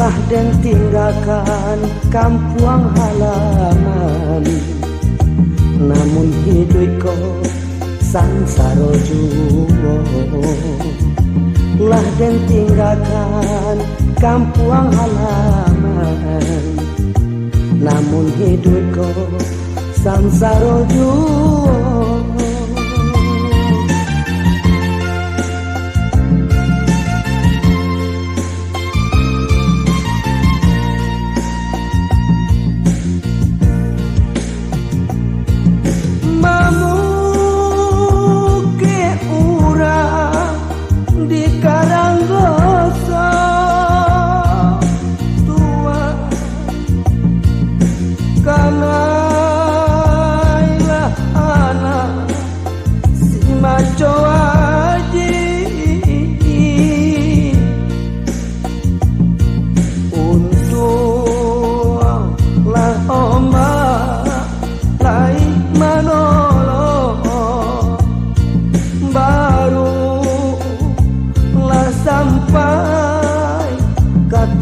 Lah den tinggalkan kampung halaman, namun hidupku sansaro jua. Lah den tinggalkan kampung halaman, namun hidupku sansaro jua.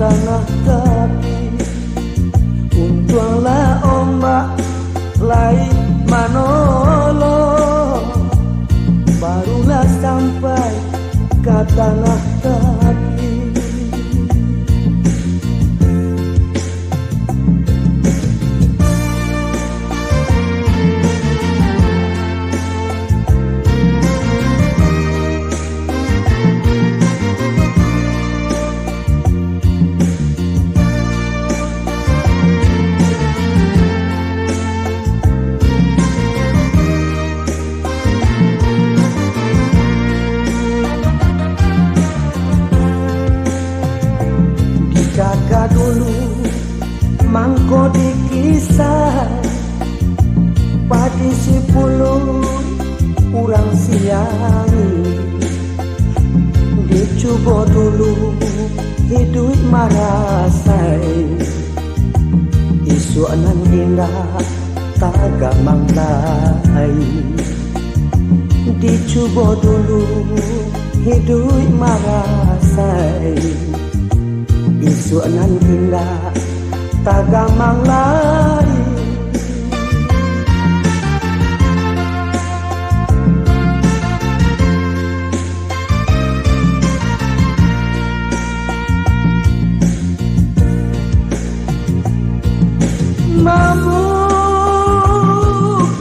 Tanah tapi untunglah ombak lain manolo, barulah sampai ke tanah tapi. Jaga dulu mangko dikisah padi sepuluh kurang siangi, dicoba dulu hidup marasai, isu nan indah tak gamang lai. Dicoba dulu hidup marasai, isu nan indah tak gamang lari. Mampu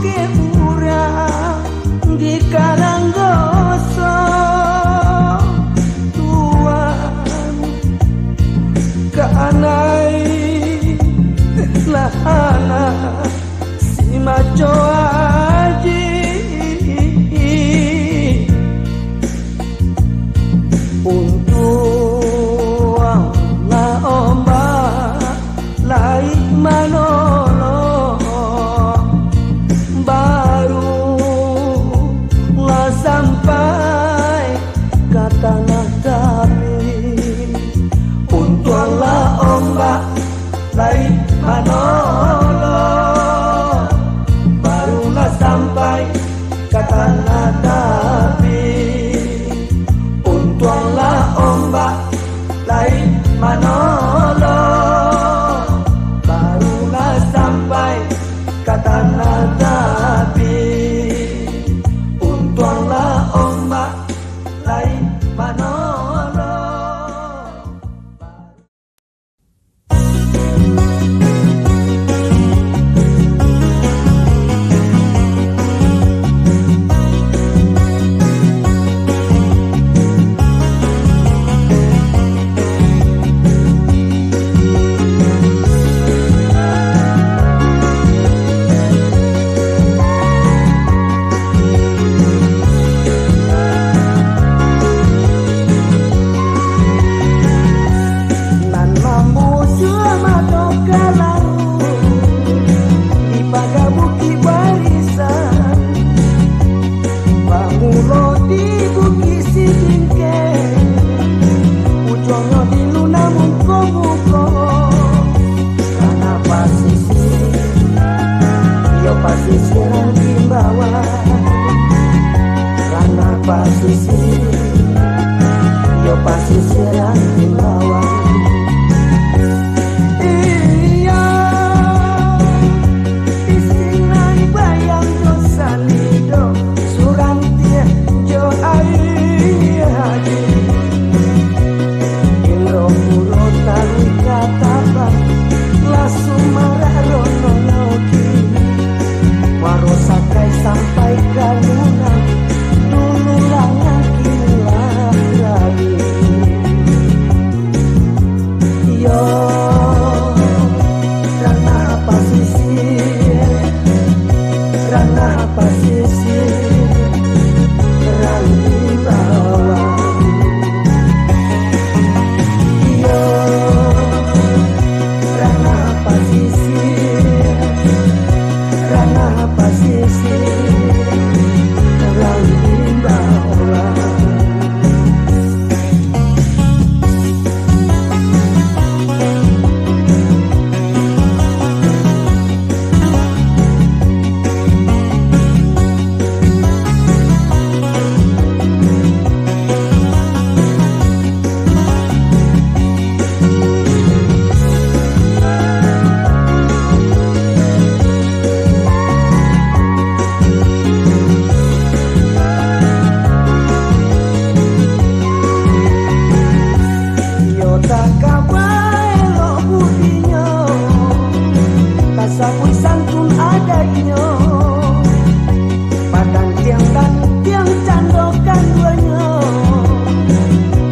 ke murah di kalang gosok tuan anai lah anak si maco aji untuk lah ombak lai manolo, baru lah sampai ke tanah tapi. Untunglah ombak lain manolo, barulah sampai ke tanah tapi. Untunglah ombak lain manolo, barulah sampai ke tanah tapi. Untunglah ombak lain manolo. Yo pasisir yang bawah bagai sampai kalungan dulu langan kilah lagi yo rana pasisir terang di bawah yo rana pasisir terang di bawah. Sabui santun adanya padang tiang dan tiang candokan duanya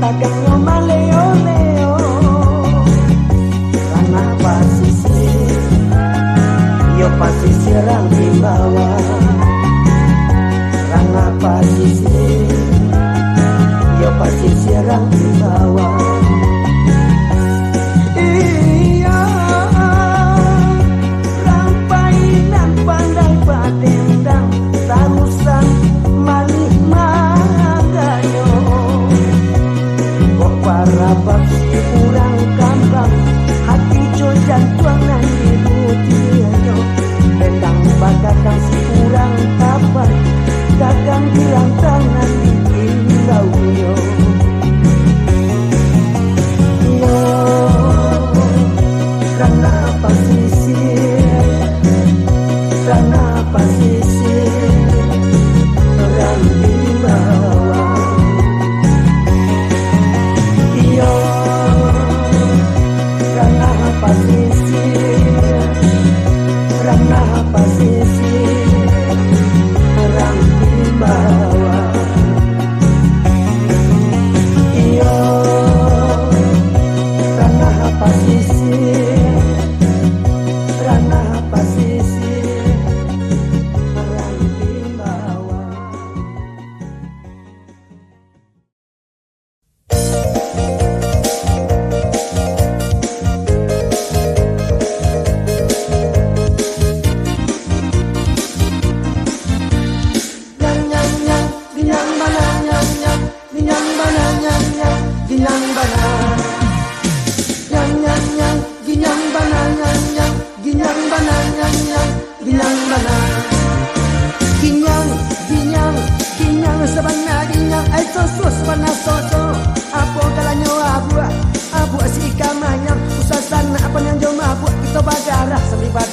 takangnya maleo-leo karena pasisir yo pasisir rang di bawah karena pasisir yo pasisir rang di bawah. Dendang tarusan malih magayo kok para babsi kurang kambang hati jo jantuang nan dirutianyo dendang bagakan si kurang kapan dagang bilang tangan ditinggal yo yo karena pasisir terang di bawah iyo karena pasisir terang di bawah iyo karena pasisir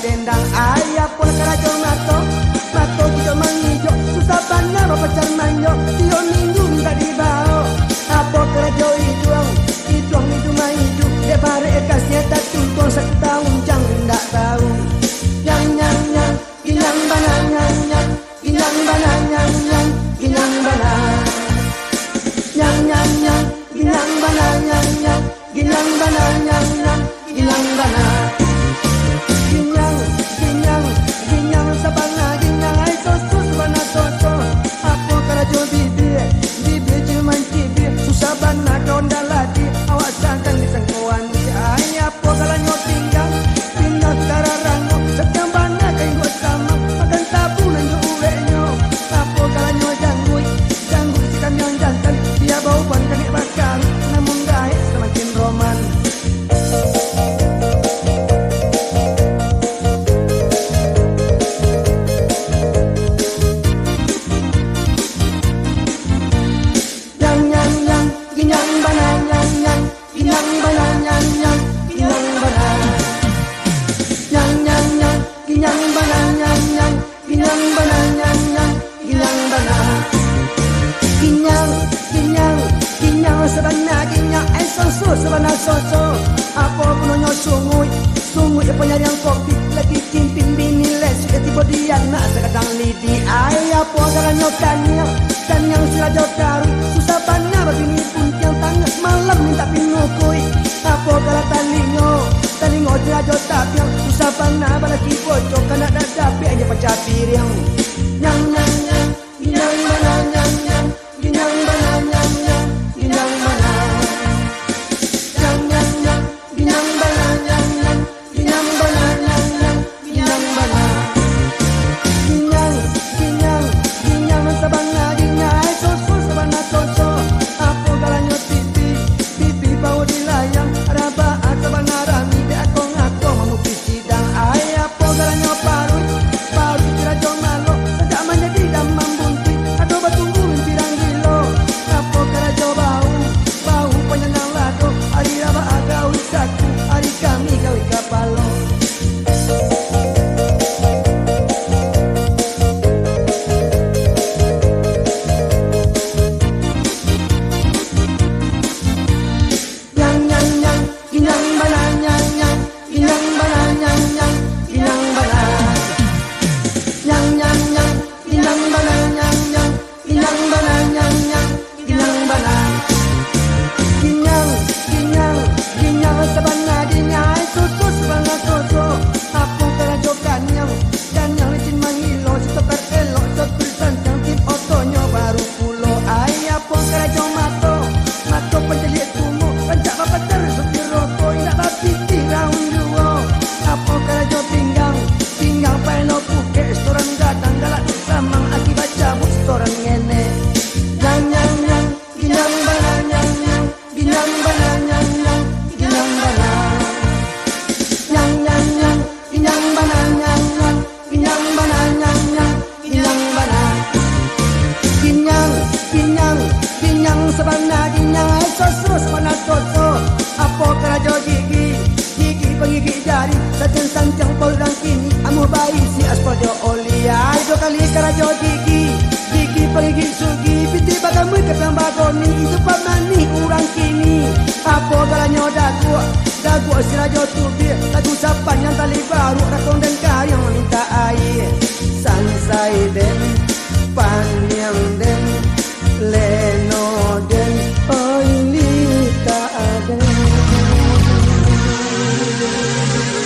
dendang ayah pun karajo mato kita mangijo susah banyak pacar manjo tio minggu minta dibao apa karajo ijuang itu maidu de bare kasnya tatu kon sak tahun jang ndak tahu yang ginyang bana ginyang bana ginyang bana ginyang sabana ginyang ai sos bana soso apa karajo bibir cuman cibir susah bana kawan daladi awas akan disangkuan ai apa kalanyo tinggal pindah tararano setiap bana kayo sama makan tabu nan jo urenyo apa kalanyo jangui si kamyon jantan dia bau ban kaki bakal namun gaib semakin roman. Sabana soso apa punonyo sungui penyariang kopi lagi kimpin bini les sudah tiba di dia nak sekadang lidi ayah pogaranyo kanyang sirajo karu susah bana babini pun tiang tangga malam minta pinukui apa kala talingo sirajo tapiang susah bana balaki bocok kana dadapi aja pecah piring nyang nyang nyang nyang bana nyang nyang nyang bana nyang nyang nyang bana nyang nyang nyang nyang bana nyang nyang nyang bana nyang nyang nyang bana ginyang sabana ginyai soso sabana soso apo galanyo pipi bau dilayang raba sabana rami de ako ngako mamupi sidang ay apo galanyo paru tirajo malo saja menjadi damam bunti ado batunggu pirang gilo apo galajo bau penyenang lado ari raba agau saku ari kami gawe kapalo sabana ginyang ay soso sabana soso apo karajo gigi pengigi jari sajen sancang polrang kini amo bayi si aspodo olia do kali karajo gigi pengigi sugi piti bagamu ketang bagoni itu pamani urang kini apo galanyo dagu sirajo tubi